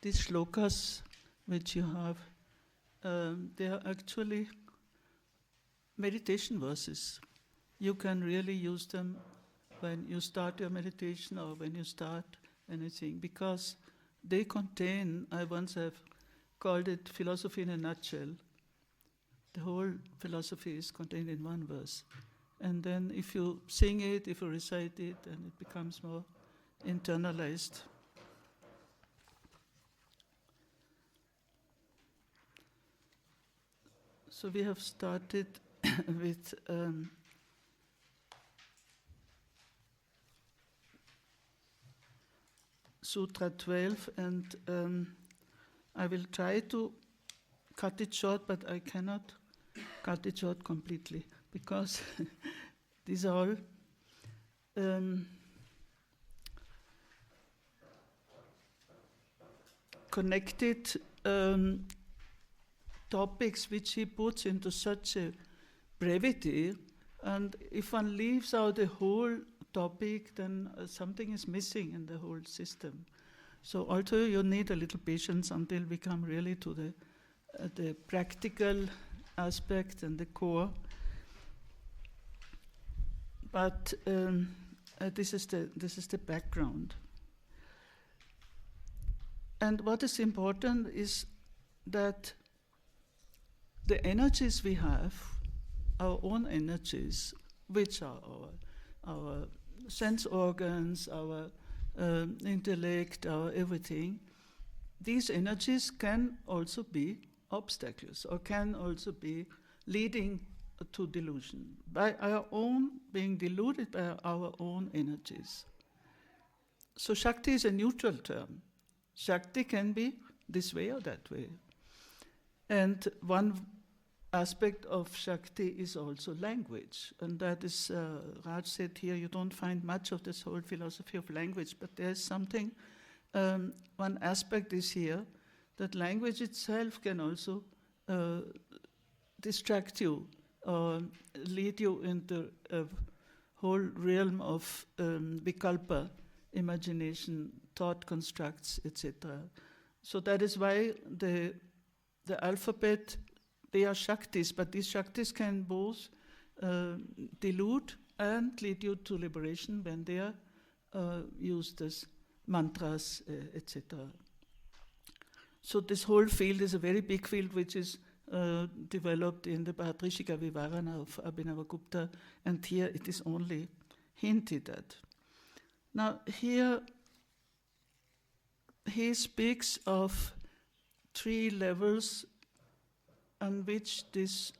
These shlokas which you have, they are actually meditation verses. You can really use them when you start your meditation or when you start anything, because they contain, I once have called it philosophy in a nutshell. The whole philosophy is contained in one verse. And then if you sing it, if you recite it, then it becomes more internalized. So we have started with Sutra 12, and I will try to cut it short, but I cannot cut it short completely, because these are all connected topics which he puts into such a brevity, and if one leaves out the whole topic, then something is missing in the whole system. So also you need a little patience until we come really to the practical aspect and the core. But this is the background. And what is important is that the energies we have, our own energies, which are our sense organs, our intellect, our everything, these energies can also be obstacles or can also be leading to delusion, by our own being deluded by our own energies. So Shakti is a neutral term. Shakti can be this way or that way. And one aspect of Shakti is also language. And that is, Raj said here, you don't find much of this whole philosophy of language, but there's something, one aspect is here, that language itself can also distract you or lead you into a whole realm of vikalpa, imagination, thought constructs, etc. So that is why the alphabet, they are Shaktis, but these Shaktis can both delude and lead you to liberation when they are used as mantras, etc. So this whole field is a very big field which is developed in the Bhatrishika Vivarana of Abhinavagupta, and here it is only hinted at. Now here he speaks of 3 levels on which this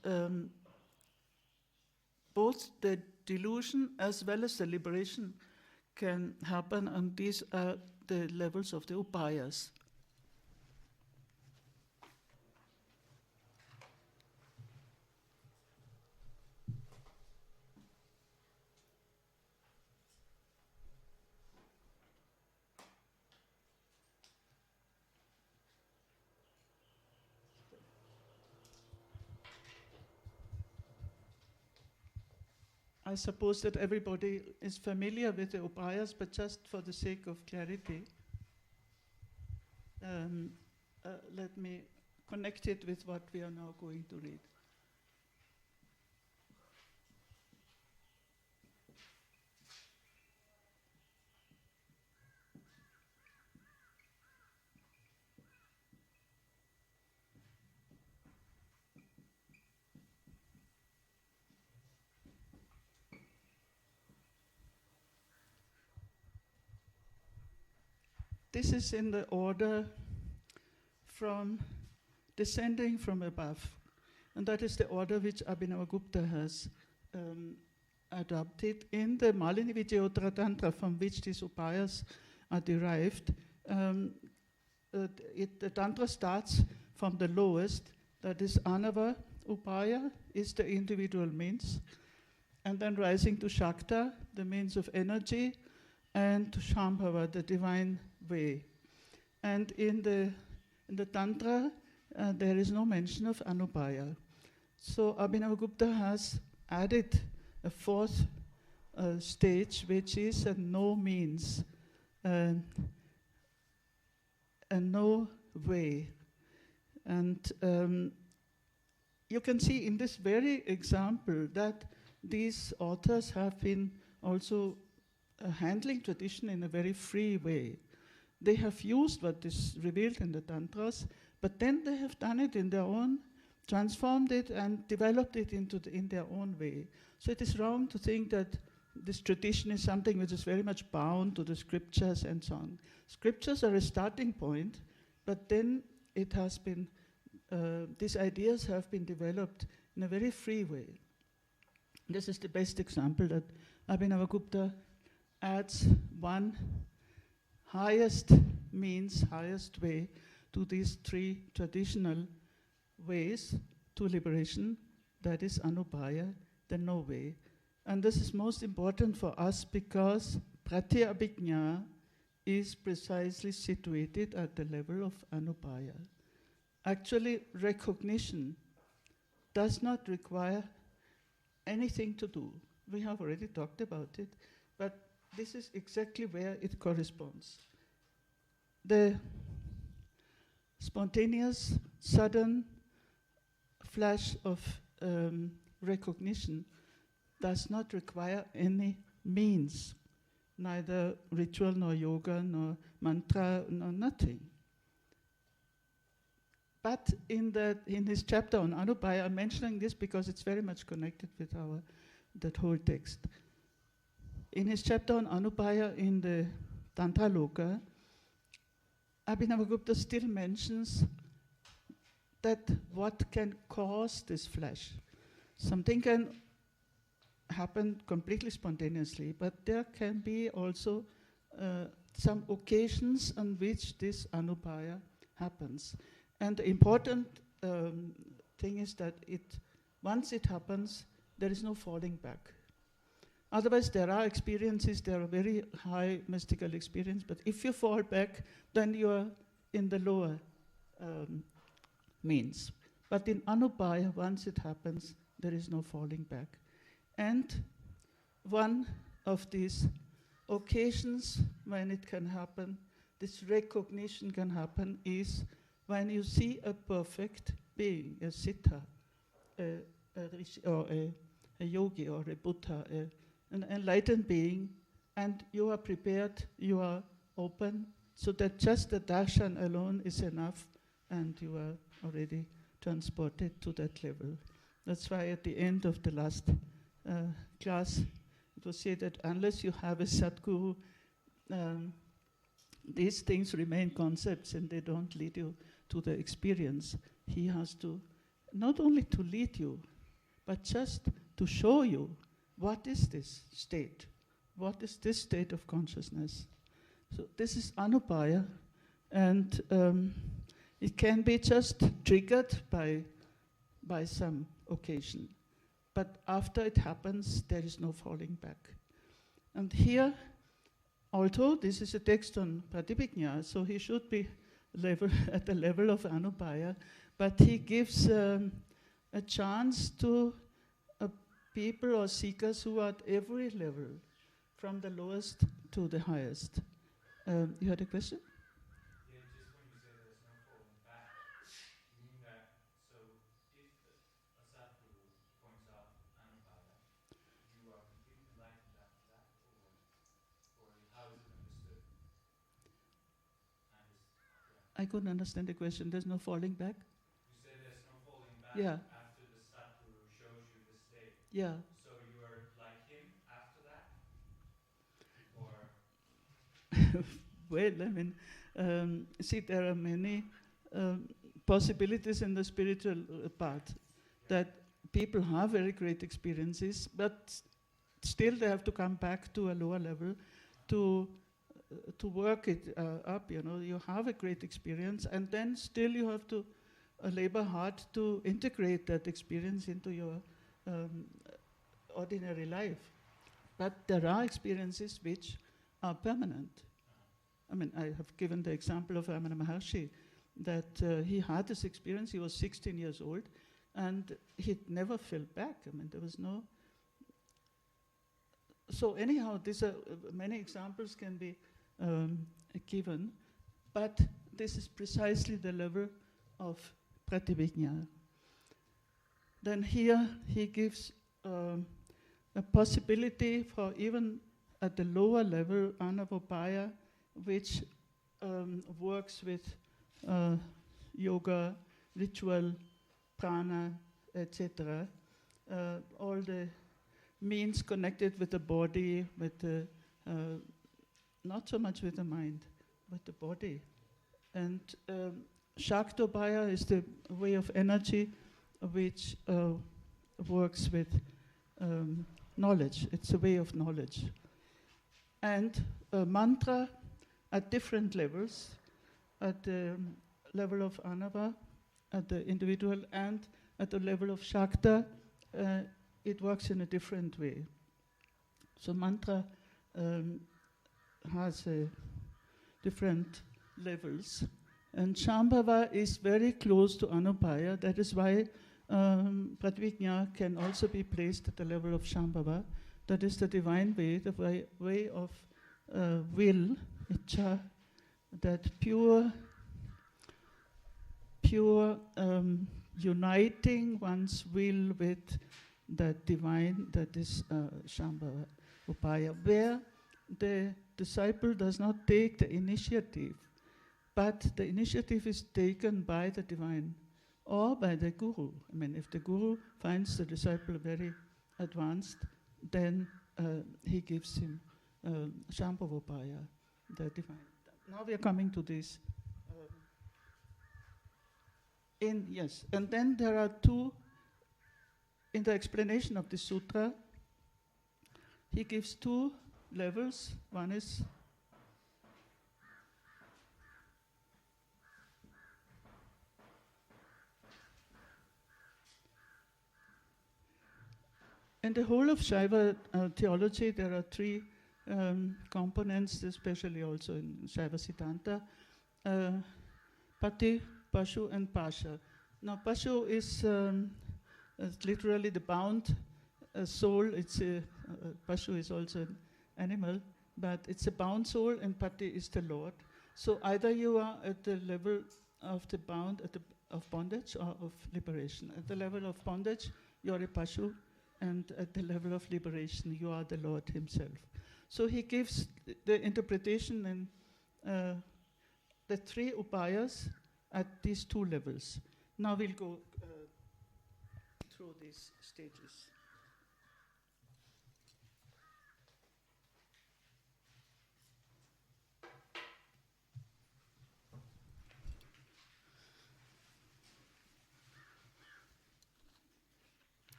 both the delusion as well as the liberation can happen, and these are the levels of the upayas. I suppose that everybody is familiar with the upayas, but just for the sake of clarity, let me connect it with what we are now going to read. this is in the order from descending from above. And that is the order which Abhinavagupta has adopted in the Malini Vijayotara Tantra, from which these upayas are derived. The Tantra starts from the lowest, that is Anava Upaya, is the individual means, and then rising to Shakta, the means of energy, and to Shambhava, the divine way. And in the Tantra, there is no mention of Anupaya. So Abhinavagupta has added a fourth stage, which is a no means, a no way. And you can see in this very example that these authors have been also handling tradition in a very free way. They have used what is revealed in the Tantras, but then they have done it in their own, transformed it and developed it in their own way. So it is wrong to think that this tradition is something which is very much bound to the scriptures and so on. Scriptures are a starting point, but then it has been, these ideas have been developed in a very free way. This is the best example that Abhinavagupta adds one highest means, highest way to these three traditional ways to liberation, that is Anupaya, the no way. And this is most important for us because Pratyabhijñā is precisely situated at the level of Anupaya. Actually, recognition does not require anything to do. We have already talked about it, but this is exactly where it corresponds. The spontaneous, sudden flash of recognition does not require any means, neither ritual, nor yoga, nor mantra, nor nothing. But in his chapter on Anupaya, I'm mentioning this because it's very much connected with that whole text. In his chapter on Anupaya in the Tantra Loka, Abhinavagupta still mentions that what can cause this flash. Something can happen completely spontaneously, but there can be also some occasions on which this Anupaya happens. And the important thing is that once it happens, there is no falling back. Otherwise, there are experiences, there are very high mystical experience, but if you fall back, then you are in the lower means. But in Anupaya, once it happens, there is no falling back. And one of these occasions when it can happen, this recognition can happen, is when you see a perfect being, a siddha, a rishi, or a yogi, or a Buddha, an enlightened being, and you are prepared, you are open, so that just the darshan alone is enough, and you are already transported to that level. That's why at the end of the last class, it was said that unless you have a Sadguru, these things remain concepts and they don't lead you to the experience. He has to, not only to lead you, but just to show you what is this state, what is this state of consciousness. So this is Anupaya, and it can be just triggered by some occasion. But after it happens, there is no falling back. And here, although this is a text on Pratyabhijñā, so he should be at the level of Anupaya, but he gives a chance to people or seekers who are at every level, from the lowest to the highest. You had a question? Yeah, just when you say there's no falling back, you mean that, so if a Sadguru points out Anupaya, you are completely enlightened after that, or how is it understood? I couldn't understand the question. There's no falling back? You say there's no falling back after the Sadguru shows you the state. Yeah. So you are like him after that? Or Well, I mean, See, there are many possibilities in the spiritual path that people have very great experiences, but still they have to come back to a lower level to work it up. You have a great experience, and then still you have to labor hard to integrate that experience into your ordinary life. But there are experiences which are permanent. I mean, I have given the example of Ramana Maharshi, that he had this experience. He was 16 years old, and he never fell back. I mean, there was no... So anyhow, these are many examples can be given, but this is precisely the level of Pratyabhijñā. Then here he gives a possibility for even at the lower level, Anavopaya, which works with yoga, ritual, prana, etc. All the means connected with the body, with the, not so much with the mind, but the body. And Shaktopaya is the way of energy which works with knowledge. It's a way of knowledge. And mantra at different levels, at the level of Anava, at the individual, and at the level of Shakta, it works in a different way. So mantra has different levels. And Shambhava is very close to Anupaya. That is why Pratyabhijñā can also be placed at the level of Shambhava. That is the divine way, the way of will, Ichcha, that pure uniting one's will with that divine, that is Shambhava Upaya, where the disciple does not take the initiative, but the initiative is taken by the divine or by the guru. I mean, if the guru finds the disciple very advanced, then he gives him Shambhava Upaya, the divine. Now we are coming to this. Yes, and then there are two, in the explanation of the sutra, he gives two levels. One is in the whole of Shaiva theology, there are three components, especially also in Shaiva Siddhanta, Pati, Pashu and Pasha. Now Pashu is literally the bound soul. Pashu is also an animal, but it's a bound soul, and Pati is the Lord. So either you are at the level of the bound, of bondage, or of liberation. At the level of bondage, you are a Pashu, and at the level of liberation, you are the Lord himself. So he gives the interpretation in the three upayas at these two levels. Now we'll go through these stages.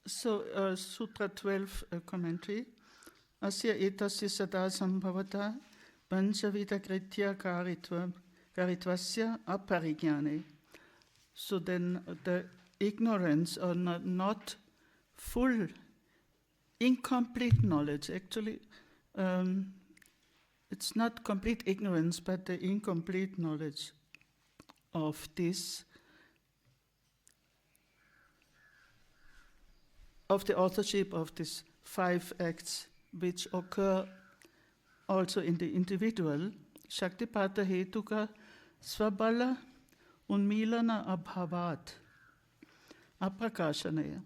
So, Sutra 12 commentary. Asya etasya sada sambhavata panchavita kritya karitvasya aparijñāne. So then the ignorance or not full, incomplete knowledge, actually it's not complete ignorance, but the incomplete knowledge of this, of the authorship of these 5 acts which occur also in the individual, Shaktipata Hetuka Svabala Unmilana Abhavat Aprakashanaya.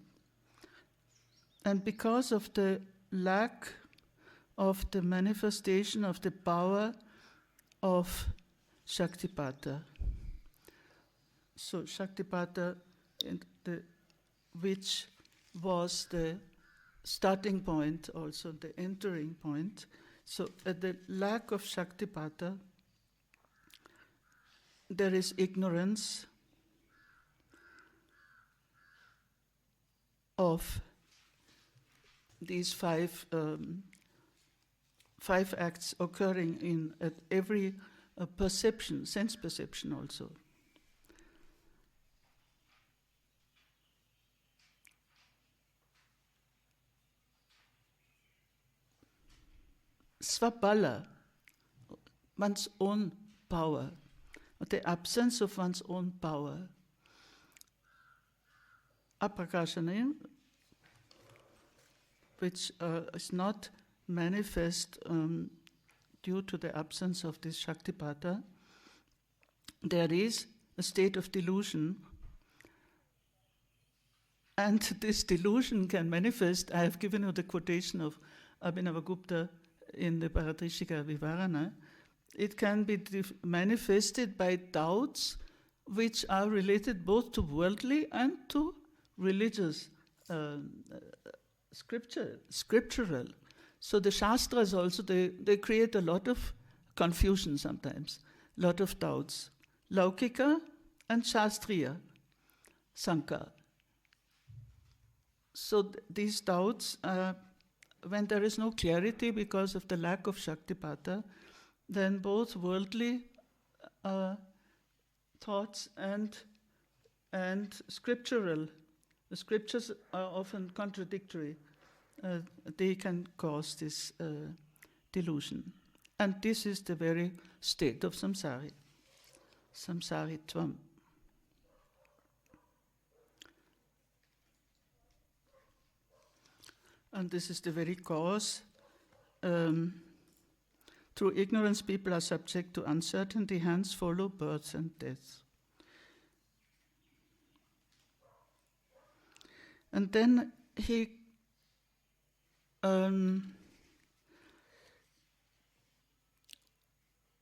And because of the lack of the manifestation of the power of Shaktipata, So Shaktipata, which was the starting point, also the entering point. So at the lack of Shaktipata, there is ignorance of these five acts occurring at every perception, sense perception also. Svabala, one's own power, the absence of one's own power. Aprakashana, which is not manifest due to the absence of this Shaktipata, there is a state of delusion. And this delusion can manifest. I have given you the quotation of Abhinavagupta in the Paratrishika Vivarana. It can be manifested by doubts which are related both to worldly and to religious, scriptural. So the Shastras also, they create a lot of confusion sometimes, a lot of doubts. Laukika and Shastriya, Sanka. So these doubts, when there is no clarity because of the lack of Shaktipata, then both worldly thoughts and scriptural, the scriptures are often contradictory. They can cause this delusion. And this is the very state of samsari, samsaritvam. And this is the very cause. Through ignorance, people are subject to uncertainty, hence follow birth and death. And then he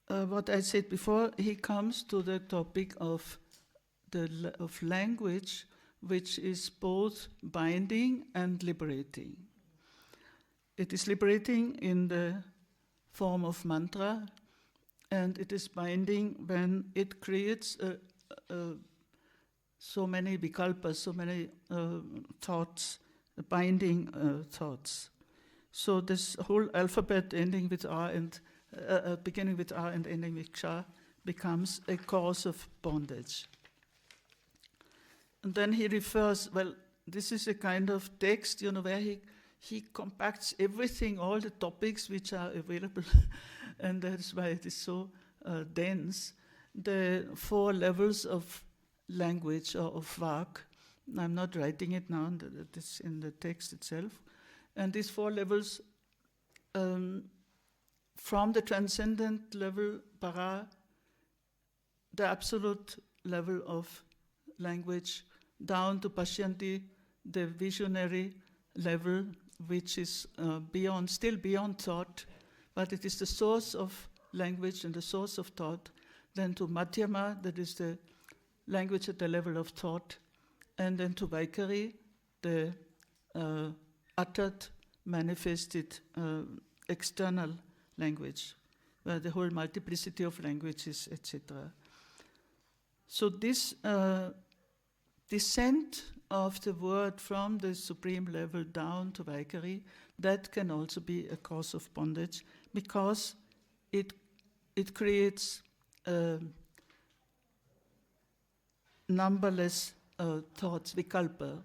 what I said before, he comes to the topic of language, which is both binding and liberating. It is liberating in the form of mantra, and it is binding when it creates so many vikalpas, so many thoughts, binding thoughts. So this whole alphabet ending with R and beginning with R and ending with Ksha becomes a cause of bondage. And then he refers, well, this is a kind of text, where he compacts everything, all the topics which are available, and that's why it is so dense. The 4 levels of language or of vak, I'm not writing it now, it's in the text itself, and these 4 levels, from the transcendent level, para, the absolute level of language, down to Pashyanti, the visionary level, which is still beyond thought, but it is the source of language and the source of thought. Then to Madhyama, that is the language at the level of thought, and then to Vaikari, the uttered, manifested, external language, where the whole multiplicity of languages, etc. So this descent of the word from the supreme level down to Vaikari, that can also be a cause of bondage, because it creates numberless thoughts, vikalpa,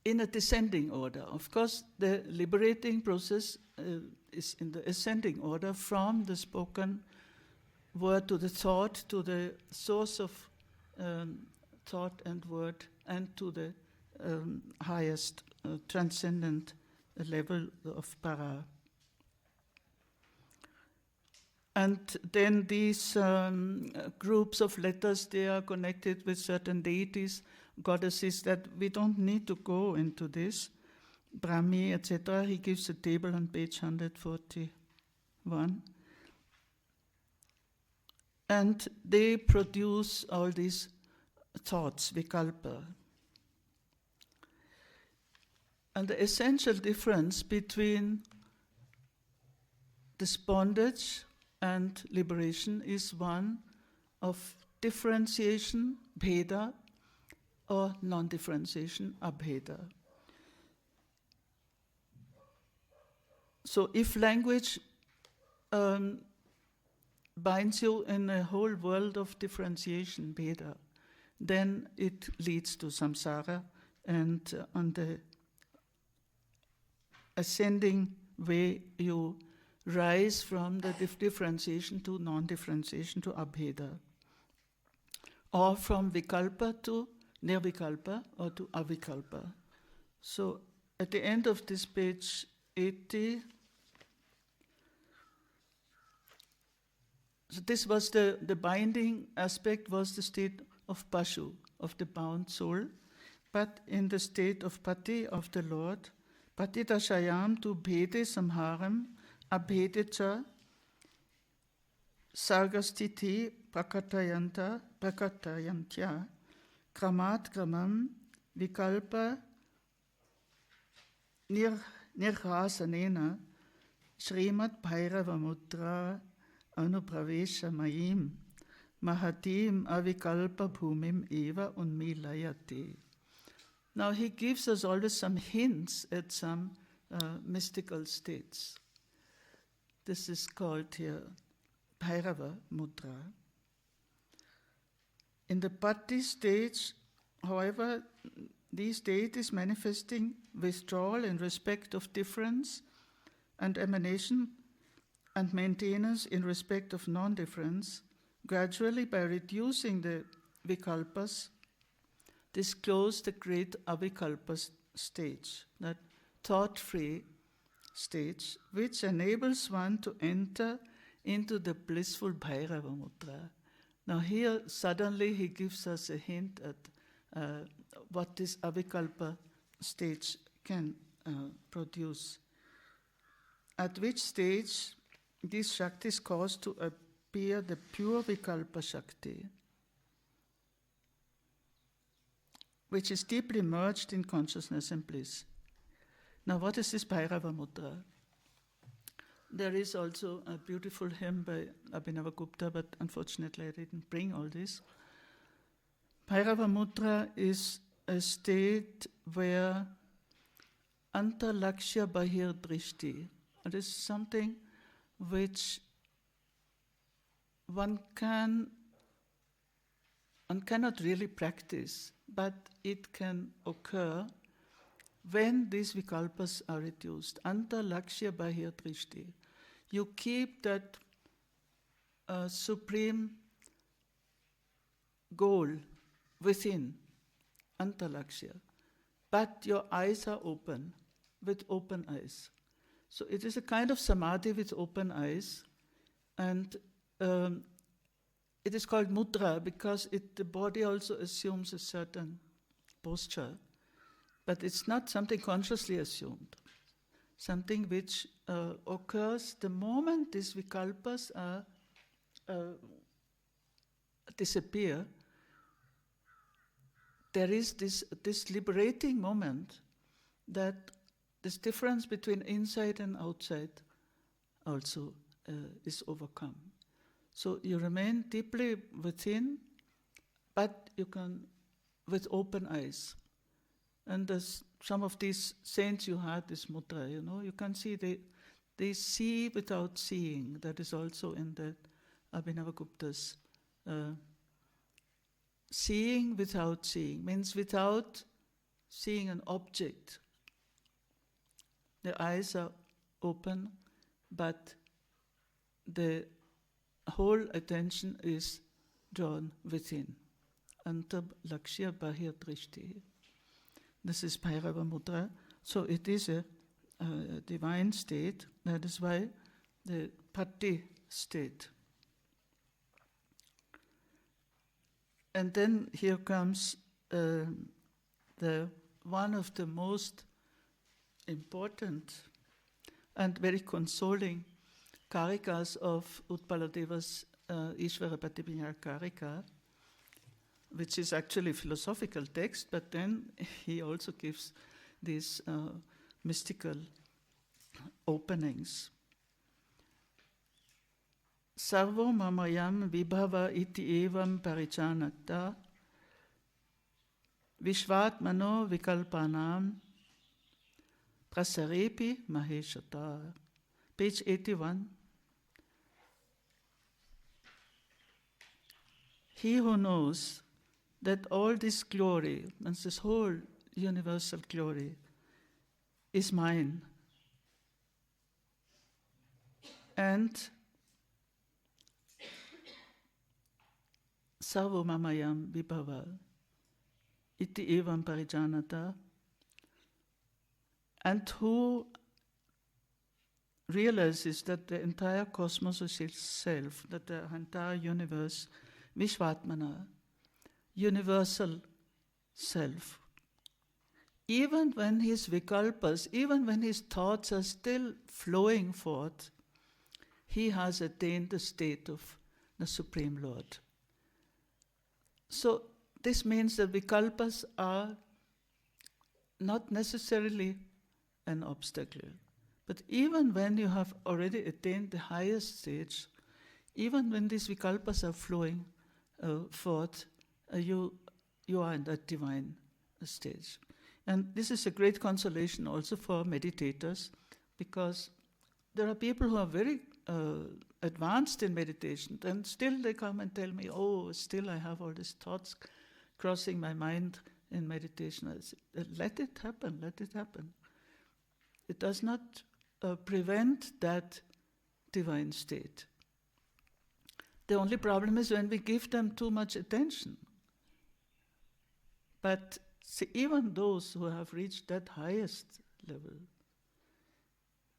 in a descending order. Of course, the liberating process is in the ascending order, from the spoken word to the thought, to the source of thought and word, and to the highest transcendent level of para. And then these groups of letters, they are connected with certain deities, goddesses, that we don't need to go into this. Brahmi, etc. He gives a table on page 141. And they produce all these thoughts, vikalpa. And the essential difference between this bondage and liberation is one of differentiation, bheda, or non-differentiation, abheda. So if language binds you in a whole world of differentiation, bheda, then it leads to samsara, and on the ascending way you rise from the differentiation to non-differentiation to abheda, or from vikalpa to nirvikalpa or to avikalpa. So at the end of this page 80, so this was the binding aspect was the state of pashu, of the bound soul, but in the state of pati, of the Lord, patidashayam tu bhede samharam abhede cha sargastiti prakatayantya kramat kramam vikalpa nirhasanena Srimat Bhairava Anupravesha Mayim Mahatim Avikalpa Bhumim Eva Unmilayati. Now he gives us always some hints at some mystical states. This is called here Bhairava Mudra. In the Patti stage, however, this state is manifesting withdrawal in respect of difference and emanation and maintenance in respect of non-difference, gradually by reducing the vikalpas, disclose the great avikalpa stage, that thought-free stage, which enables one to enter into the blissful Bhairava Mudra. Now here, suddenly he gives us a hint at what this avikalpa stage can produce. At which stage this Shakti is caused to appear the pure Vikalpa Shakti, which is deeply merged in consciousness and bliss. Now, what is this Bhairava Mudra? There is also a beautiful hymn by Abhinavagupta, but unfortunately I didn't bring all this. Bhairava Mudra is a state where antarlakshya bahir drishti, it is something which one cannot really practice, but it can occur when these vikalpas are reduced. Antarlakshya bahir drishti. You keep that supreme goal within, antarlakshya, but your eyes are open, with open eyes. So it is a kind of samadhi with open eyes, and it is called mudra because the body also assumes a certain posture, but it's not something consciously assumed, something which occurs the moment these vikalpas disappear. There is this liberating moment that this difference between inside and outside also is overcome. So you remain deeply within, but you can with open eyes. And some of these saints you had this mudra, you can see they see without seeing. That is also in the Abhinavagupta's seeing without seeing, means without seeing an object. The eyes are open, but the whole attention is drawn within. Antarlakshya bahir drishti. This is Bhairava Mudra. So it is a divine state. That is why the Patti state. And then here comes the one of the most important and very consoling karikas of Utpaladeva's Ishvara Pratyabhijñā Hṛdayam, which is actually a philosophical text, but then he also gives these mystical openings. Sarvo mamayam vibhava iti evam parijanata vishvat mano vikalpanam prasarepi maheshata. Page 81. He who knows that all this glory, and this whole universal glory, is mine, and sarvo mamayam vibhava iti evam parijanata, and who realizes that the entire cosmos is itself, that the entire universe, Vishvatmana, universal self. Even when his vikalpas, even when his thoughts are still flowing forth, he has attained the state of the Supreme Lord. So this means that vikalpas are not necessarily an obstacle. But even when you have already attained the highest stage, even when these vikalpas are flowing forth, you are in that divine stage. And this is a great consolation also for meditators, because there are people who are very advanced in meditation, and still they come and tell me, oh, still I have all these thoughts crossing my mind in meditation. I say, let it happen, let it happen. It does not prevent that divine state. The only problem is when we give them too much attention. But see, even those who have reached that highest level,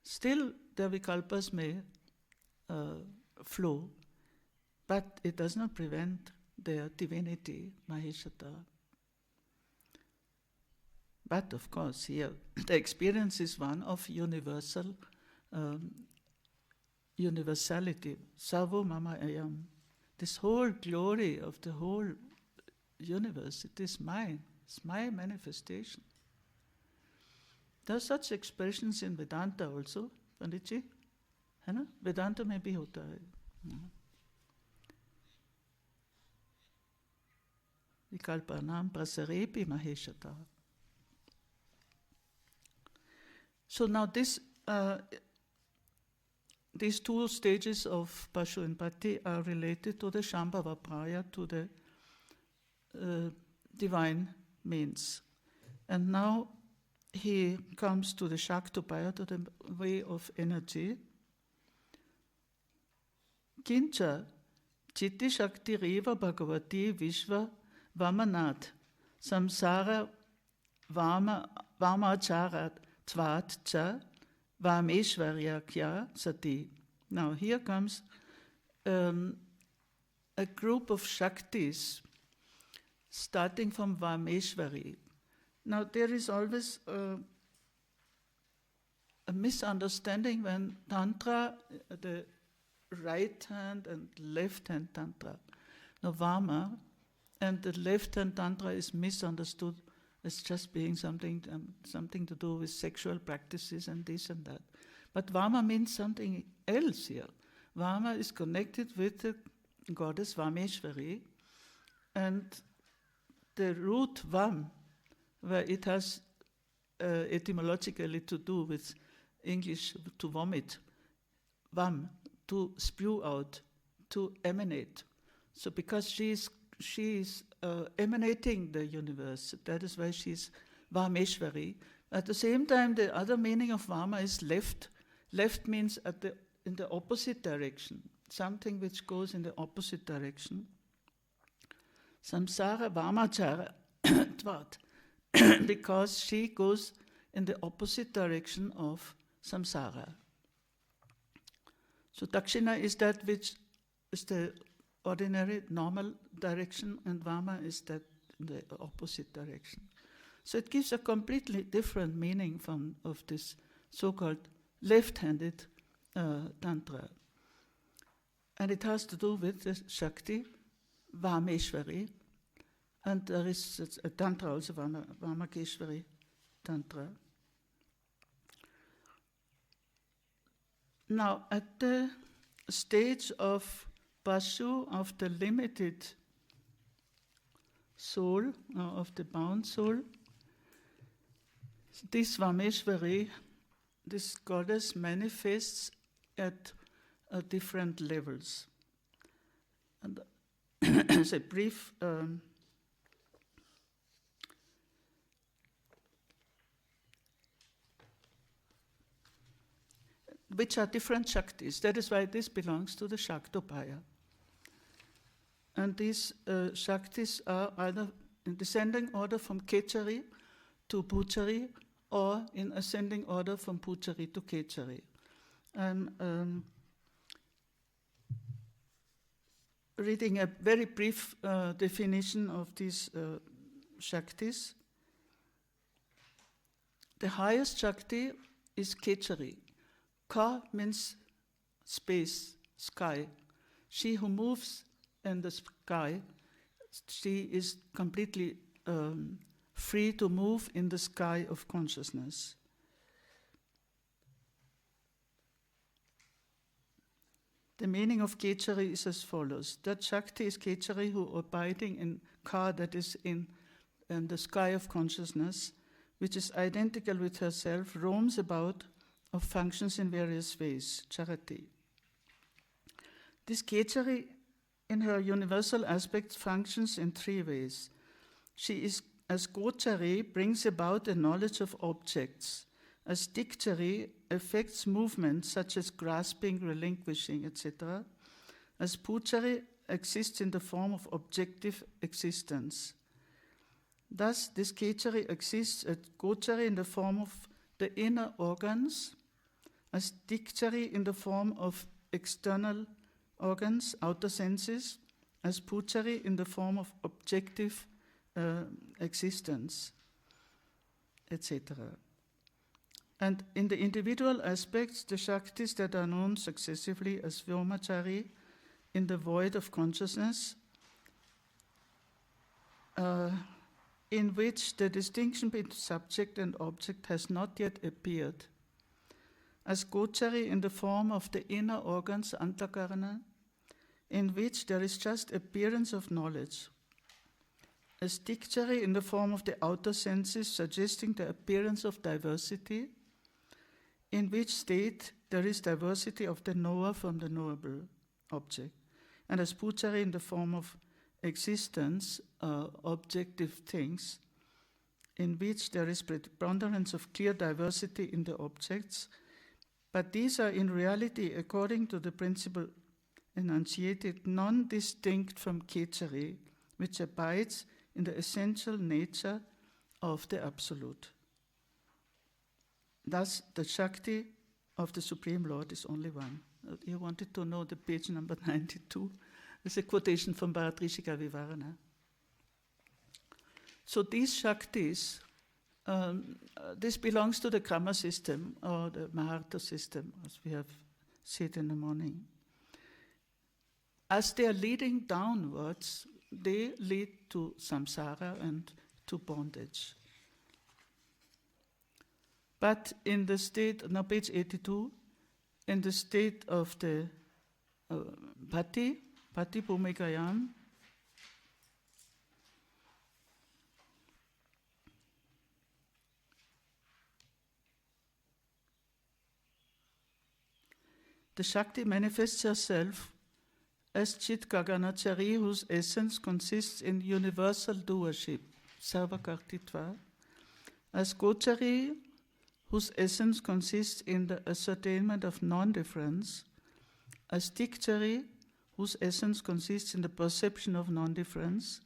still their vikalpas may flow, but it does not prevent their divinity, Maheshata. But of course, here the experience is one of universal universality. Sarvo mama ayam. This whole glory of the whole universe, it is mine. It's my manifestation. There are such expressions in Vedanta also, Panditji. है ना? Vedanta में भी होता है. Vikalpanam prasarepi maheshata. So now these two stages of Pashu and Patti are related to the Shambhava Praya, to the divine means. And now he comes to the Shaktopaya, to the way of energy. Kincha chitti shakti reva bhagavati vishva vamanat samsara vamachara tvat cha vameshvarya kya sati. Now here comes a group of Shaktis starting from Vameshvari. Now there is always a misunderstanding when Tantra, the right hand and left hand Tantra, now Vama, and the left hand Tantra is misunderstood as just being something to do with sexual practices and this and that. But Vama means something else here. Vama is connected with the goddess Vameshvari, and the root Vam, where it has etymologically to do with English to vomit, Vam, to spew out, to emanate. So because she is emanating the universe, that is why she is Vameshvari. At the same time, the other meaning of Vama is left. Left means in the opposite direction, something which goes in the opposite direction. Samsara Vamachara Tvat, because she goes in the opposite direction of samsara. So Dakshina is that which is the ordinary, normal direction, and Vama is that in the opposite direction. So it gives a completely different meaning of this so-called left-handed Tantra. And it has to do with the Shakti, Vameshwari. And there is a Tantra also, Vamakeshwari Tantra. Now, at the stage of Pashu, of the limited soul, of the bound soul, this Vameshwari, this goddess, manifests at different levels. And as a brief which are different Shaktis. That is why this belongs to the Shaktopaya. And these Shaktis are either in descending order from Kechari to Puchari, or in ascending order from Puchari to Kechari. I'm reading a very brief definition of these Shaktis. The highest Shakti is Kechari. Ka means space, sky. She who moves in the sky, she is completely free to move in the sky of consciousness. The meaning of Kechari is as follows. That Shakti is Kechari who, abiding in Ka, that is in the sky of consciousness, which is identical with herself, roams about of functions in various ways, charati. This Kechari, in her universal aspects, functions in three ways. She is, as Gochari, brings about a knowledge of objects. As Dikchari, affects movements such as grasping, relinquishing, etc. As Puchari, exists in the form of objective existence. Thus, this Kechari exists as Gochari in the form of the inner organs, as Dikchari in the form of external organs, outer senses, as Puchari in the form of objective existence, etc. And in the individual aspects, the Shaktis that are known successively as Vyomachari in the void of consciousness, in which the distinction between subject and object has not yet appeared, as Gochari in the form of the inner organs, Antakarana, in which there is just appearance of knowledge, as Dikchari in the form of the outer senses, suggesting the appearance of diversity, in which state there is diversity of the knower from the knowable object, and as Puchari in the form of existence, objective things, in which there is preponderance of clear diversity in the objects, but these are in reality, according to the principle enunciated, non-distinct from Kechari, which abides in the essential nature of the Absolute. Thus, the Shakti of the Supreme Lord is only one. You wanted to know the page number 92? There's a quotation from Bharatrishika Vivarana. So these Shaktis, this belongs to the Karma system, or the Maharta system, as we have said in the morning. As they are leading downwards, they lead to samsara and to bondage. But in the state, now page 82, in the state of the Bhati Bhumikayam, the Shakti manifests herself as Chit Gaganachari, whose essence consists in universal doership, Sarvakartitva, as Gochari, whose essence consists in the ascertainment of non-difference, as Dikchari, whose essence consists in the perception of non-difference,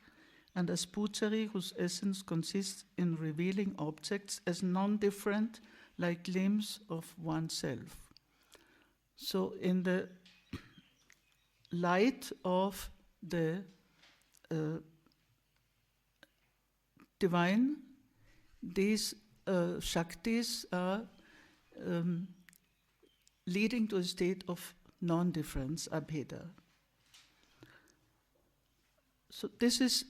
and as Puchari, whose essence consists in revealing objects as non-different, like glimpse of oneself. So in the light of the divine, these Shaktis are leading to a state of non-difference, abheda. So this is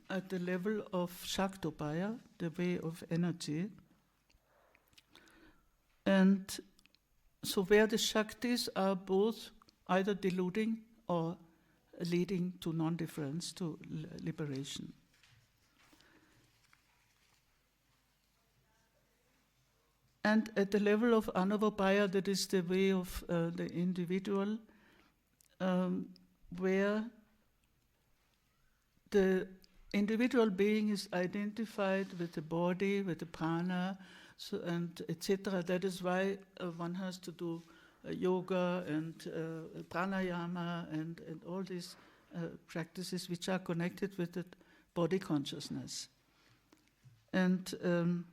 at the level of Shaktopaya, the way of energy. And so where the Shaktis are both either deluding or leading to non-difference, to liberation. And at the level of Anavopaya, that is the way of the individual, where the individual being is identified with the body, with the prana, so, and etc. That is why one has to do yoga and pranayama and all these practices which are connected with the body consciousness. And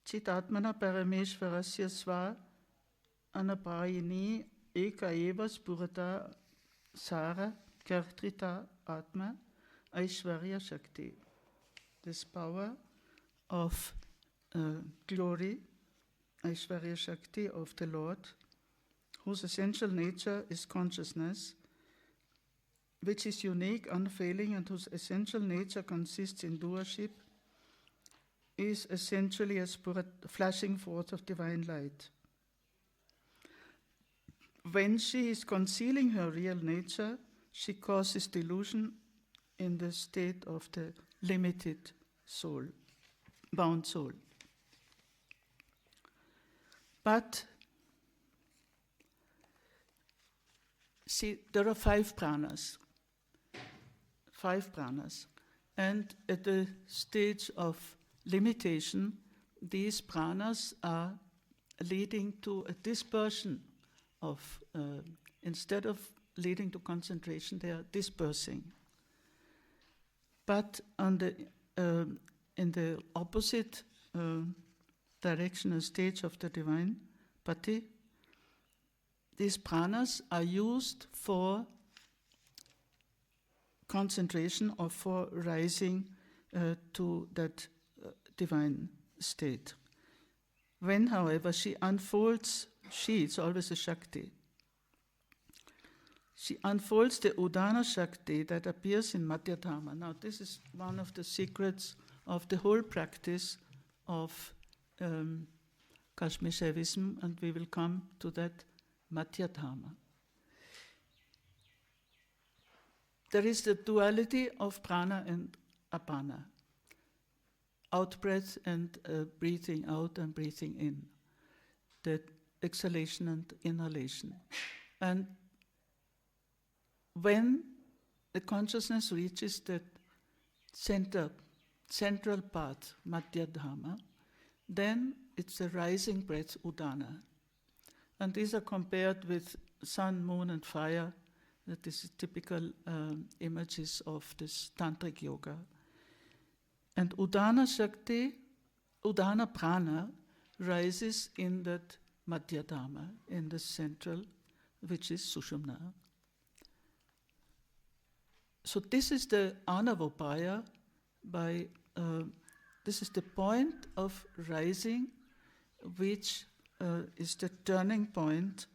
Chitatmana Parameshvarasya Sva Anaprayini Eka Eva Spurata Sara Kartrita Atma Aishwarya Shakti. This power of glory, Aishwarya Shakti of the Lord, whose essential nature is consciousness, which is unique, unfailing, and whose essential nature consists in doership, is essentially a flashing forth of divine light. When she is concealing her real nature, she causes delusion in the state of the limited soul, bound soul. But, see, there are 5 pranas. 5 pranas. And at the stage of limitation, these pranas are leading to a dispersion of, instead of leading to concentration, they are dispersing. But on the, in the opposite directional stage of the divine pati, these pranas are used for concentration or for rising to that divine state. When, however, she unfolds, it's always a Shakti. She unfolds the Udana Shakti that appears in Madhyadharma. Now, this is one of the secrets of the whole practice of Kashmir Shaivism, and we will come to that Madhyadharma. There is the duality of prana and apana. Out-breath and breathing out and breathing in, the exhalation and inhalation. And when the consciousness reaches that central part, Madhyadharma, then it's a rising breath, Udana. And these are compared with sun, moon, and fire. That is typical images of this tantric yoga. And Udana Shakti, Udana Prana, rises in that Madhyadharma, in the central, which is Sushumna. So this is the Anavopaya, this is the point of rising, which is the turning point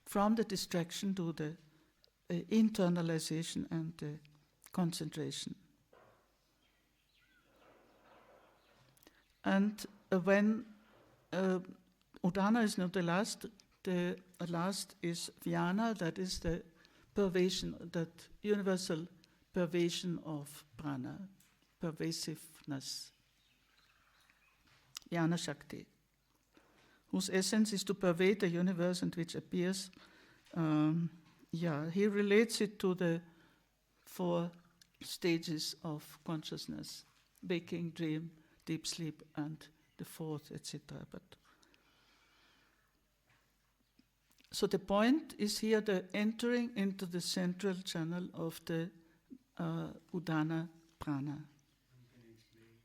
from the distraction to the internalization and the concentration. And when Udana is not the last is Vyana, that is the pervasion, that universal pervasion of prana, pervasiveness. Vyana Shakti, whose essence is to pervade the universe and which appears, he relates it to the 4 stages of consciousness, waking, dream, deep sleep, and the 4th, etc. But so the point is here the entering into the central channel of the Udana Prana. Can you explain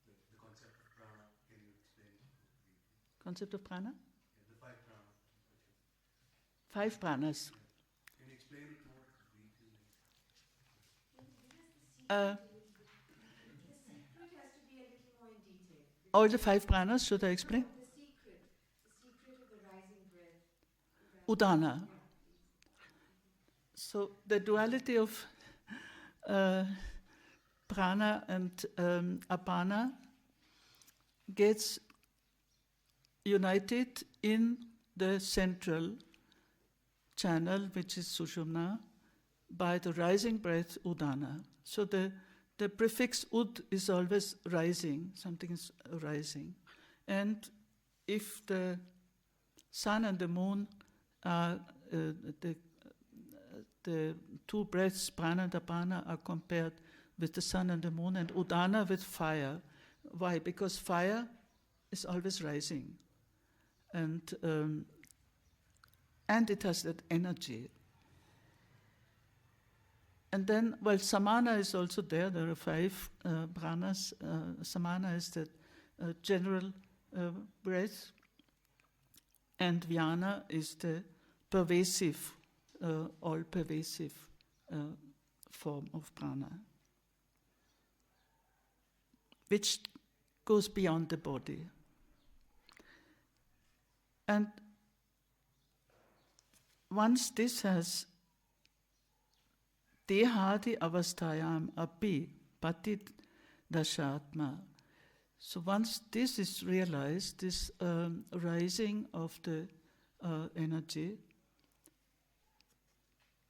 the concept of prana? Can you explain it? Concept of prana? Yeah, the 5 prana. 5 pranas. Can you explain it more briefly? Uh, The secret has to be a little more in detail. all the 5 pranas, should I explain? No, the secret of the rising breath. Udana. Yeah. So the duality of prana and apana gets united in the central channel, which is Sushumna, by the rising breath Udana. So the prefix ud is always rising, something is rising. And if the sun and the moon are the 2 breaths, prana and apana, are compared with the sun and the moon, and udana with fire. Why? Because fire is always rising. And it has that energy. And then, well, samana is also there. There are 5 pranas. Samana is the general breath. And vyana is the pervasive, all-pervasive form of prana, which goes beyond the body. And once this has dehadi avasthayam api patit dashatma. So once this is realized, this rising of the energy,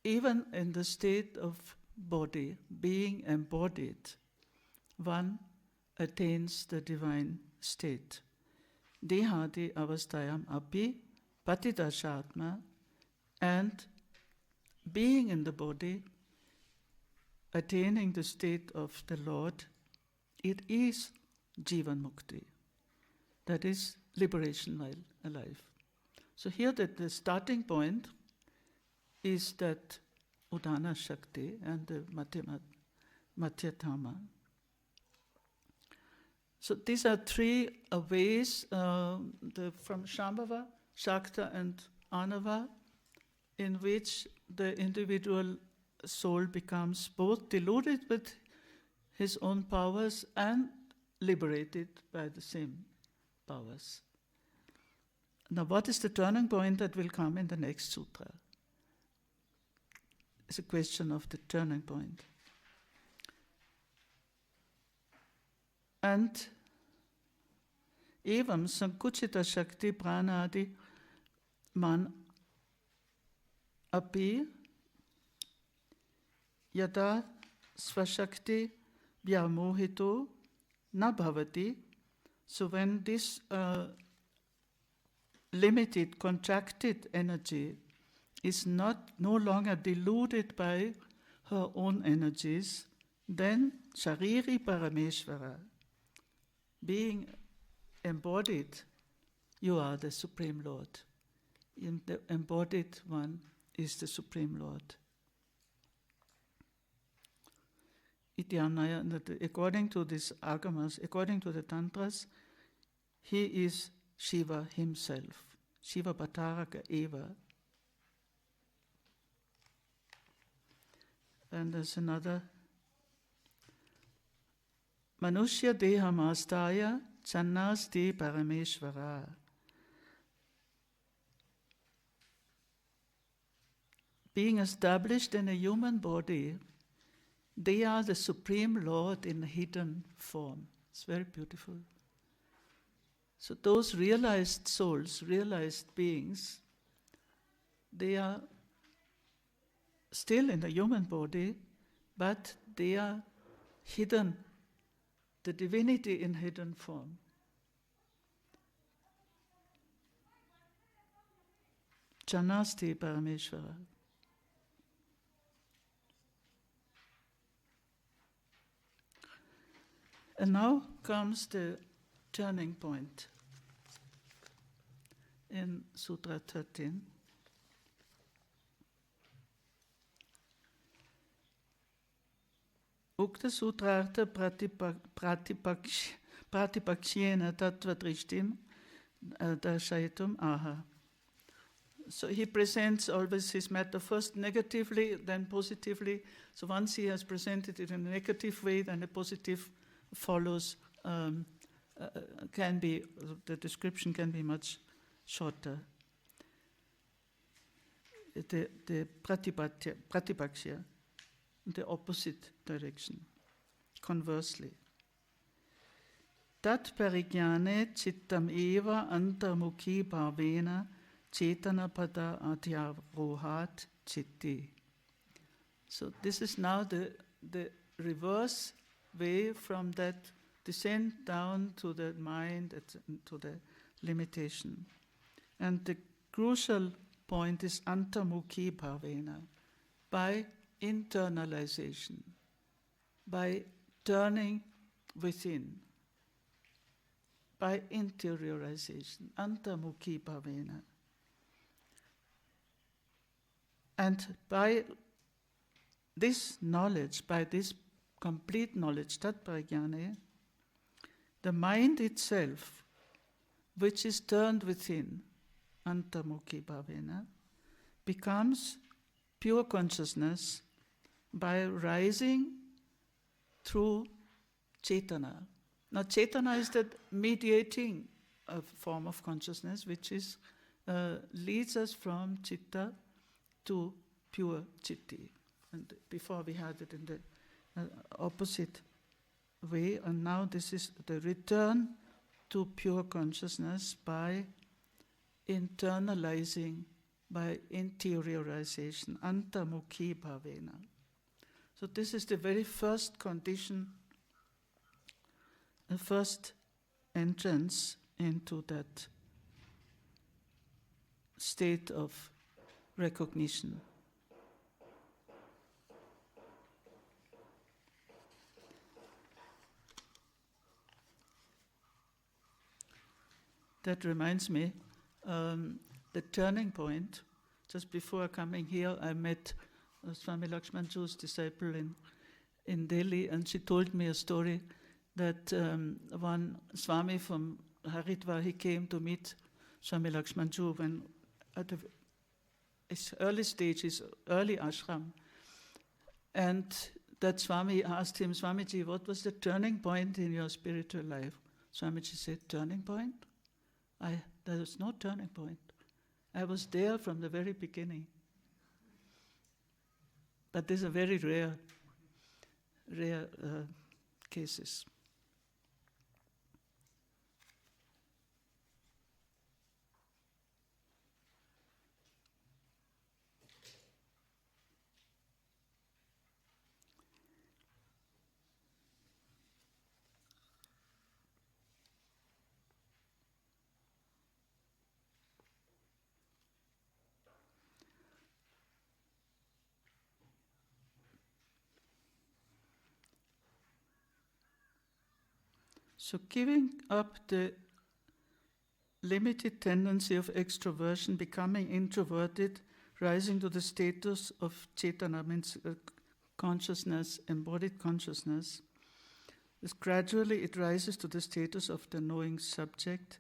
even in the state of body, being embodied, one attains the divine state. Dehadi avasthayam api patidashatma, and being in the body, attaining the state of the Lord, it is Jivan Mukti. That is liberation while alive. So here that the starting point is that Udana Shakti and the Madhyatama. So these are 3 ways from Shambhava, Shakta and Anava, in which the individual soul becomes both deluded with his own powers and liberated by the same powers. Now, what is the turning point that will come in the next sutra? It's a question of the turning point. And evam sankuchita shakti pranadi man api yada svashakti vyamohito na bhavati. So when this limited, contracted energy is no longer deluded by her own energies, then Shariri Parameshvara, being embodied, you are the Supreme Lord. In the embodied one is the Supreme Lord. According to these agamas, according to the tantras, he is Shiva himself. Shiva Bhattaraka Eva. And there's another. Manushya Deham Astaya Channasti Parameshvara. Being established in a human body, they are the Supreme Lord in hidden form. It's very beautiful. So those realized souls, realized beings, they are still in the human body, but they are hidden, the divinity in hidden form. Chanasti Parameshvara. And now comes the turning point in Sutra 13. Ukta Sutrartha Pratyabhijñā Tattva Drishtim Darshaitum Aha. So he presents always his matter first negatively, then positively. So once he has presented it in a negative way, then a positive follows. The description can be much shorter. The Pratyabhijñā, the opposite direction. Conversely. Tat parignyane chittam eva antarmukhi bhavena chetana pada adhyarohat chitti. So this is now the reverse way from that descent down to the mind, to the limitation. And the crucial point is antarmukhi bhavena, by internalization, by turning within, by interiorization, antarmukhi bhavena. And by this knowledge, by this complete knowledge, tat parignyane, the mind itself, which is turned within, antarmukhi bhavena, becomes pure consciousness by rising through cetana. Now, cetana is that mediating form of consciousness which is leads us from citta to pure chitti. And before we had it in the opposite way, and now this is the return to pure consciousness by internalizing, by interiorization, antarmukhi bhavena. So this is the very first condition, the first entrance into that state of recognition. That reminds me, the turning point. Just before coming here, I met Swami Lakshmanju's disciple in Delhi, and she told me a story that one Swami from Haridwar, he came to meet Swami Lakshmanju when at his early stage, his early ashram. And that Swami asked him, Swamiji, what was the turning point in your spiritual life? Swamiji said, turning point? There was no turning point. I was there from the very beginning. But these are very rare cases. So giving up the limited tendency of extroversion, becoming introverted, rising to the status of cetana, means consciousness, embodied consciousness, is gradually it rises to the status of the knowing subject,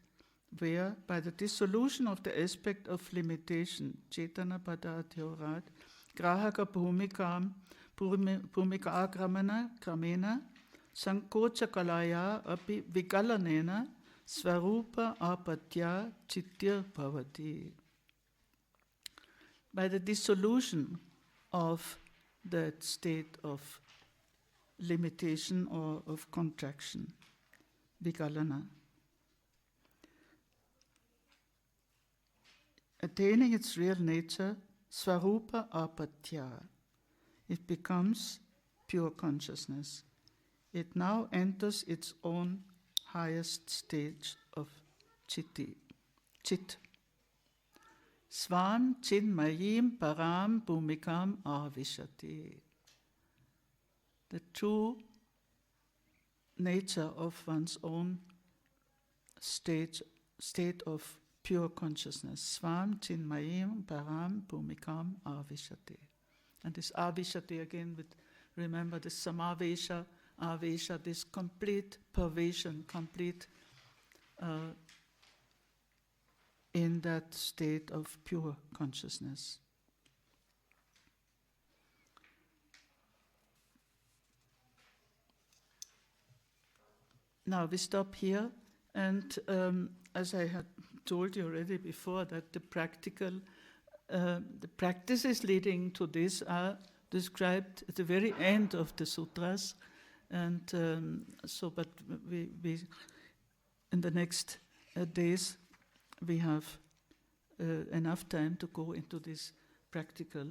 where by the dissolution of the aspect of limitation, cetana pada adhyarohat, grahaka bhumika kramena, sankocha kalaya api vigalanena svarupa apatya chitya bhavati. By the dissolution of that state of limitation or of contraction, vigalana, attaining its real nature, svarupa apatya, it becomes pure consciousness. It now enters its own highest stage of chit. Svam chinmayim param bhumikam avishati. The true nature of one's own state of pure consciousness. Svam chinmayim param bhumikam avishati. And this avishati again, remember this samavesha, avesha, this complete pervasion, complete in that state of pure consciousness. Now we stop here, and as I had told you already before, that the practices leading to this are described at the very end of the sutras, and but we in the next days we have enough time to go into this practical.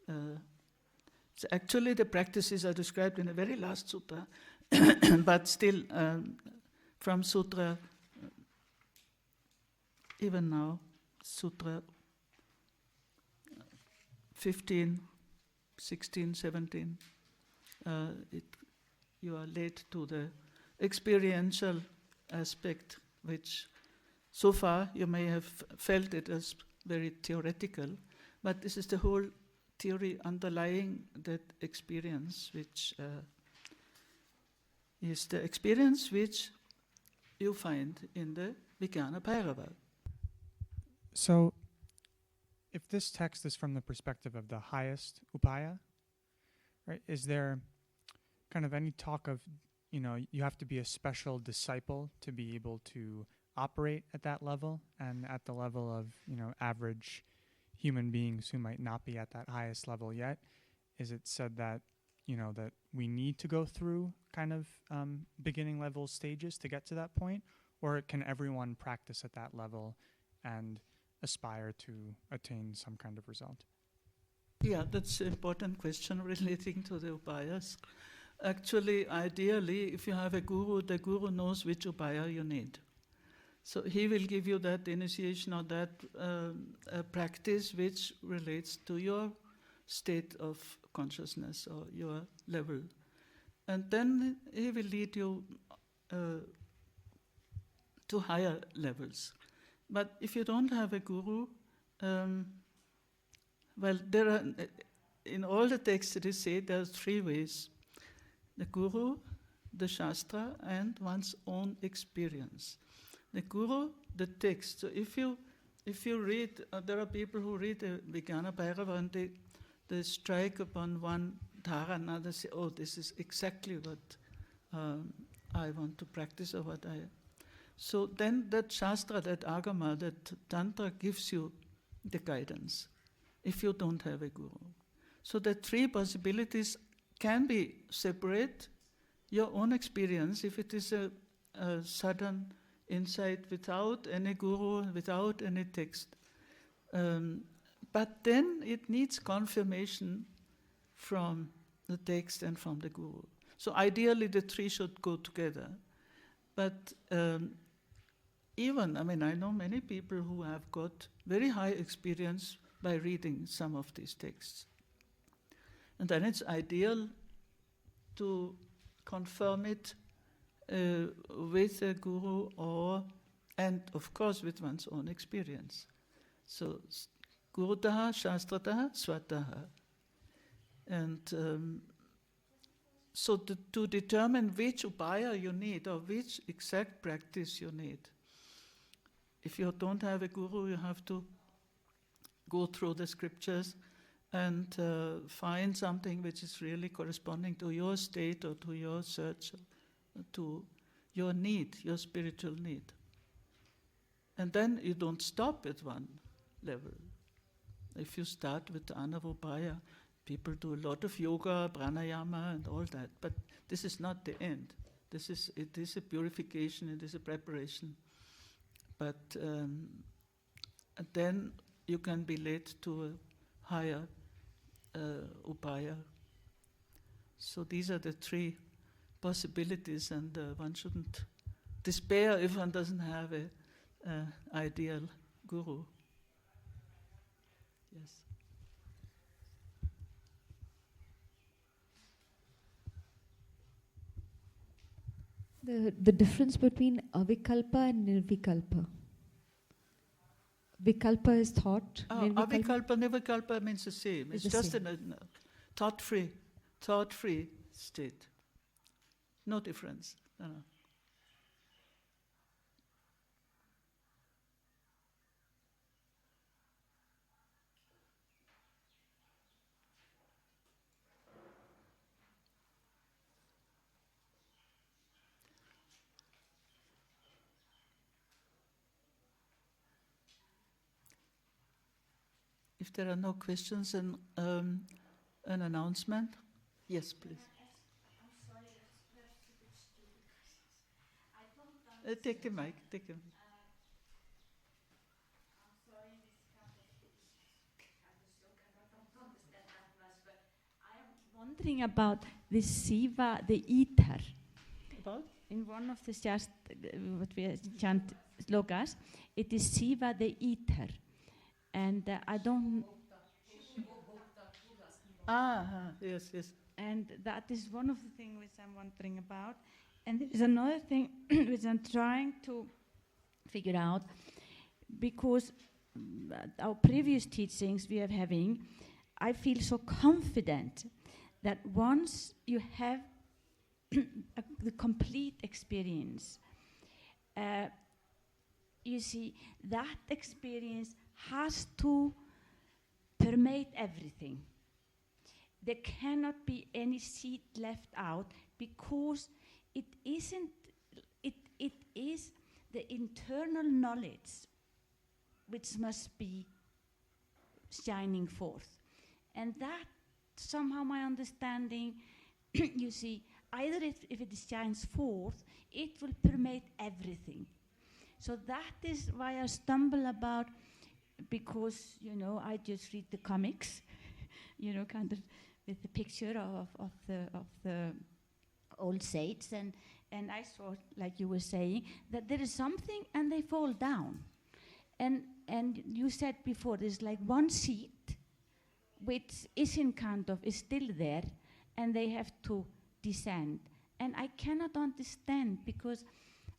So actually, the practices are described in the very last sutra, but still from sutra, even now, sutra 15, 16, 17, you are led to the experiential aspect, which so far you may have felt it as very theoretical, but this is the whole theory underlying that experience, which is the experience which you find in the Vijnana Bhairava. So, if this text is from the perspective of the highest upaya, right, is there kind of any talk of, you have to be a special disciple to be able to operate at that level, and at the level of, average human beings who might not be at that highest level yet? Is it said that, that we need to go through kind of beginning level stages to get to that point? Or can everyone practice at that level and aspire to attain some kind of result? Yeah, that's an important question relating to the upayas. Actually, ideally, if you have a guru, the guru knows which upaya you need. So he will give you that initiation or that practice which relates to your state of consciousness or your level. And then he will lead you to higher levels. But if you don't have a guru, there are, in all the texts it is said, there are three ways: the guru, the shastra, and one's own experience. The guru, the text. So if you read, there are people who read the Vijnana Bhairava and they strike upon one dharana, they say, oh, this is exactly what I want to practice, or what I... So then that shastra, that agama, that tantra gives you the guidance if you don't have a guru. So the three possibilities can be separate: your own experience, if it is a sudden insight without any guru, without any text. But then it needs confirmation from the text and from the guru. So ideally the three should go together. But I know many people who have got very high experience by reading some of these texts. And then it's ideal to confirm it with a guru, and of course with one's own experience. So gurutaha, shastrataha, swataha. And so to determine which upaya you need or which exact practice you need, if you don't have a guru, you have to go through the scriptures and find something which is really corresponding to your state or to your search, to your need, your spiritual need. And then you don't stop at one level. If you start with Anavopaya, people do a lot of yoga, pranayama and all that, but this is not the end. It is a purification, it is a preparation. But then you can be led to a higher upaya. So these are the three possibilities, and one shouldn't despair if one doesn't have an ideal guru. Yes. The difference between avikalpa and nirvikalpa. Vikalpa is thought. Avikalpa, nirvikalpa means the same. It's just a thought-free state. No difference. No. if there are no questions, and an announcement. Yes, please. I'm sorry, that's a bit stupid. I don't Take the mic. Take the mic. I'm sorry, this kind of joke, I don't understand that much, but I am wondering about this Shiva, the ether. About? In one of the just what we chant slokas, it is Shiva, the ether, and I don't. Yes, yes. And that is one of the things which I'm wondering about. And there is another thing which I'm trying to figure out, because our previous teachings we are having, I feel so confident that once you have the complete experience, you see, that experience has to permeate everything. There cannot be any seed left out, because it isn't. It is the internal knowledge which must be shining forth, and that somehow my understanding, you see, either if it shines forth, it will permeate everything. So that is why I stumble about, because I just read the comics, kind of with the picture of the old saints, and I saw, like you were saying, that there is something and they fall down, and you said before there's like one seed which is still there, and they have to descend, and I cannot understand, because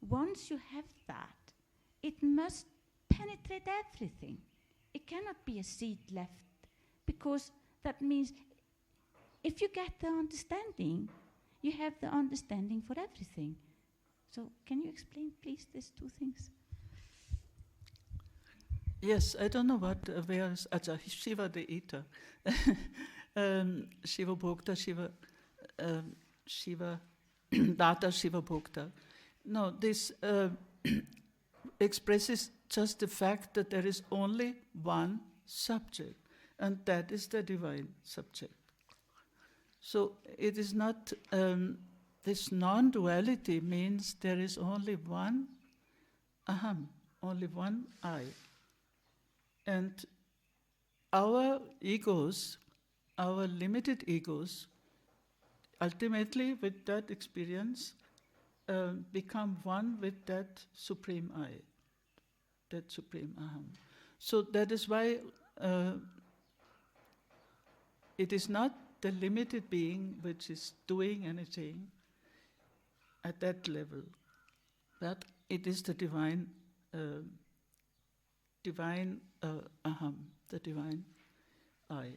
once you have that, it must penetrate everything. It cannot be a seed left, because that means if you get the understanding, you have the understanding for everything. So can you explain, please, these two things? Yes, I don't know what, where is Shiva the ether. Shiva Bhokta, Shiva Data, Shiva Bhokta. No, this expresses just the fact that there is only one subject, and that is the divine subject. So it is not, this non-duality means there is only one aham, only one I. And our egos, our limited egos, ultimately with that experience, become one with that supreme I, that supreme aham. So that is why it is not the limited being which is doing anything at that level, but it is the divine aham, the divine I.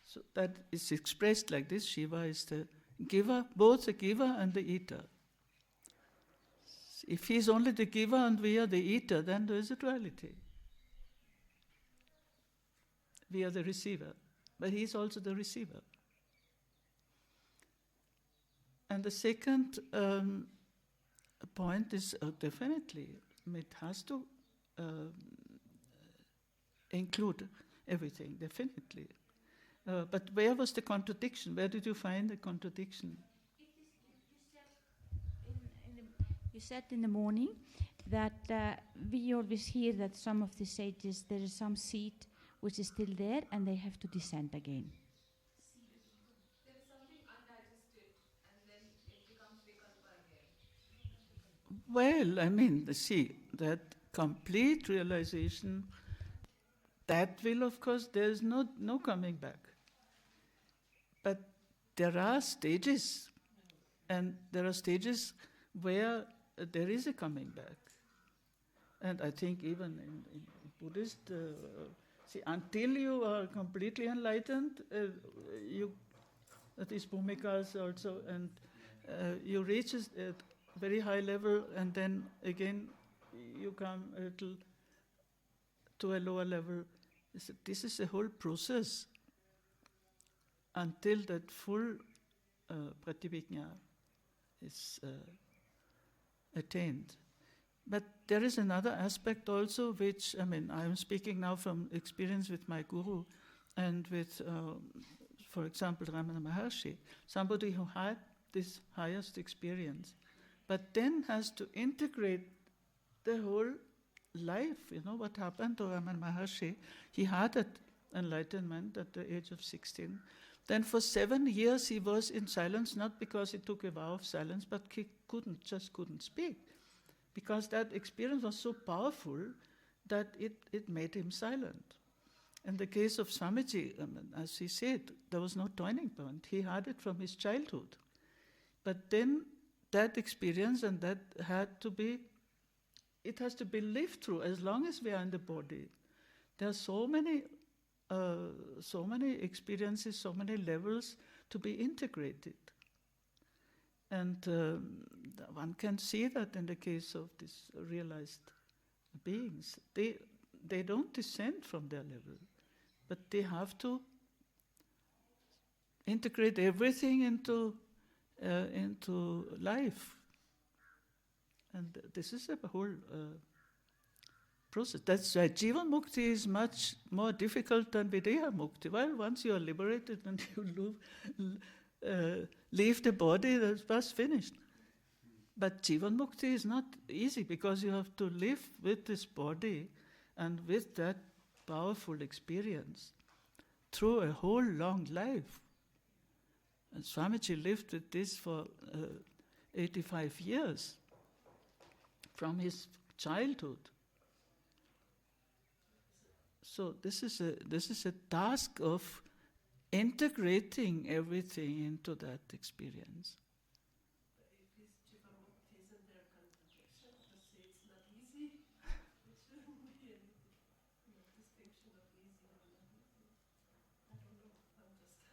So that is expressed like this. Shiva is the giver, both the giver and the eater. If he is only the giver and we are the eater, then there is a duality. We are the receiver, but he is also the receiver. And the second point is definitely, it has to include everything, definitely. But where was the contradiction? Where did you find the contradiction? You said in the morning that we always hear that some of the sages, there is some seed which is still there and they have to descend again. There is something undigested and then it becomes vikalpa again. Well, I mean, see, that complete realization, that will, of course, there is no coming back. But there are stages, and there are stages where there is a coming back. And I think even in Buddhist, see, until you are completely enlightened, that is Bhumikas also, and you reach a very high level, and then again you come a little to a lower level. This is a whole process until that full Pratyabhijñā is attained. But there is another aspect also, which, I mean, I am speaking now from experience with my guru and with, for example, Ramana Maharshi, somebody who had this highest experience, but then has to integrate the whole life. You know what happened to Ramana Maharshi? He had that enlightenment at the age of 16. Then for 7 years he was in silence, not because he took a vow of silence, but he just couldn't speak. Because that experience was so powerful that it made him silent. In the case of Swamiji, as he said, there was no turning point. He had it from his childhood. But then that experience and that it has to be lived through as long as we are in the body. There are so many experiences, so many levels to be integrated. And one can see that in the case of these realized beings. They don't descend from their level, but they have to integrate everything into life. And this is a whole process. That's why Jivan Mukti is much more difficult than Videha Mukti. Well, once you are liberated and you leave the body, that's finished. But Jivan Mukti is not easy because you have to live with this body and with that powerful experience through a whole long life. And Swamiji lived with this for 85 years, from his childhood. So this is a task of integrating everything into that experience. If his Jivamukti isn't there concentration, to say it's not easy, it shouldn't be any distinction of easy and not easy. I don't know, I'm just...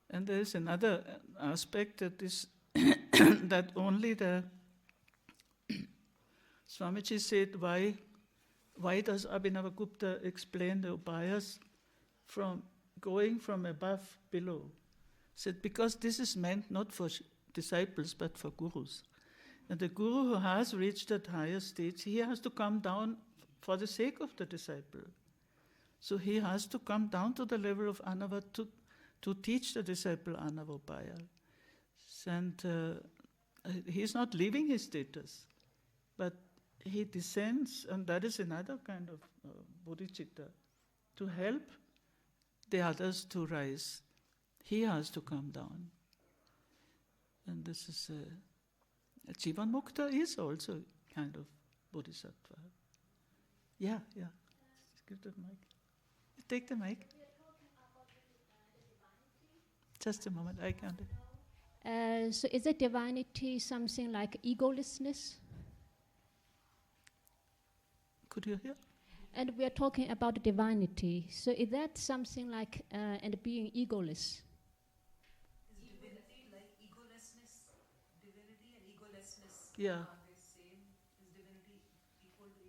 And there is another aspect that is that only the Swamiji said, why does Abhinavagupta explain the upayas from going from above below? Said, because this is meant not for disciples but for gurus. And the guru who has reached that higher stage, he has to come down for the sake of the disciple. So he has to come down to the level of Anava to teach the disciple Anavopaya. And he's not leaving his status, but he descends, and that is another kind of bodhicitta. To help the others to rise, he has to come down. And this is Jivan Mukta is also kind of bodhisattva. Yeah. Give the mic. Take the mic. Just a moment, I can't. So is that divinity something like egolessness? Could you hear? And we are talking about divinity. So is that something like and being egoless? Is divinity like egolessness? Divinity and egolessness Yeah. are they same? Is divinity equal to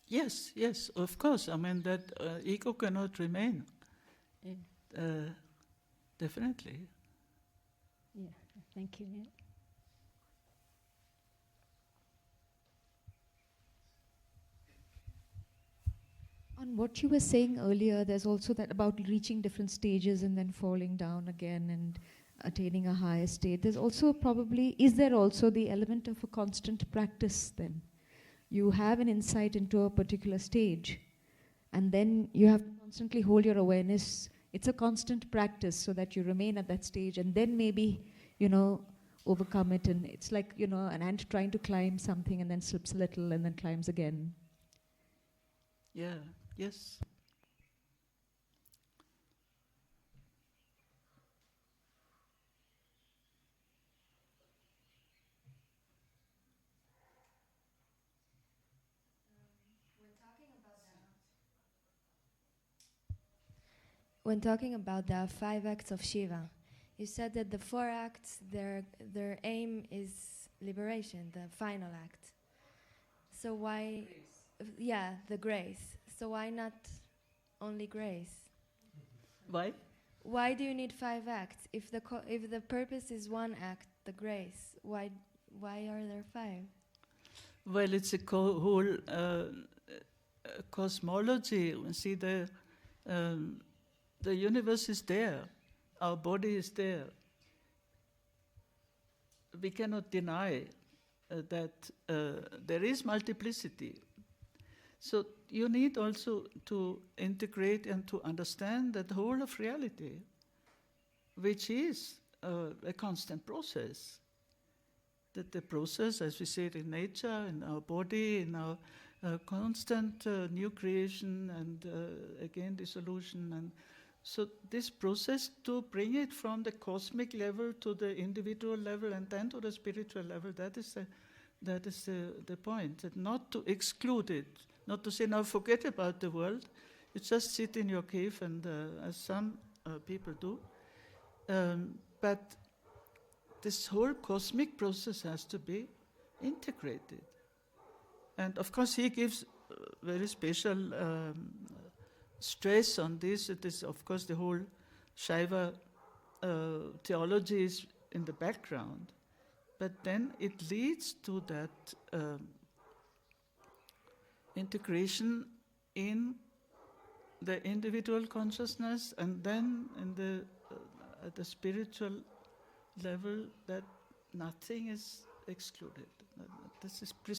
egolessness? Yes, of course. I mean that ego cannot remain. Yeah. Definitely. Yeah. Thank you. Yeah. On what you were saying earlier, there's also that about reaching different stages and then falling down again and attaining a higher state. There's also is there also the element of a constant practice then? You have an insight into a particular stage, and then you have to constantly hold your awareness. It's a constant practice so that you remain at that stage, and then maybe, overcome it. And it's like, an ant trying to climb something and then slips a little and then climbs again. Yeah, yes. When talking about the 5 acts of Shiva, you said that the 4 acts, their aim is liberation, the final act. So why... the grace. So why not only grace? Why? why do you need 5 acts? If the purpose is 1 act, the grace, why are there 5? Well, it's a whole cosmology. See, the universe is there. Our body is there. We cannot deny that there is multiplicity. So you need also to integrate and to understand that the whole of reality, which is a constant process, that the process, as we say it in nature, in our body, in our constant new creation and again dissolution, and so this process to bring it from the cosmic level to the individual level and then to the spiritual level, that is the point, that not to exclude it, not to say, now forget about the world, you just sit in your cave and as some people do, but this whole cosmic process has to be integrated. And of course he gives very special stress on this. It is, of course, the whole Shaiva theology is in the background. But then it leads to that integration in the individual consciousness and then in the at the spiritual level, that nothing is excluded. This is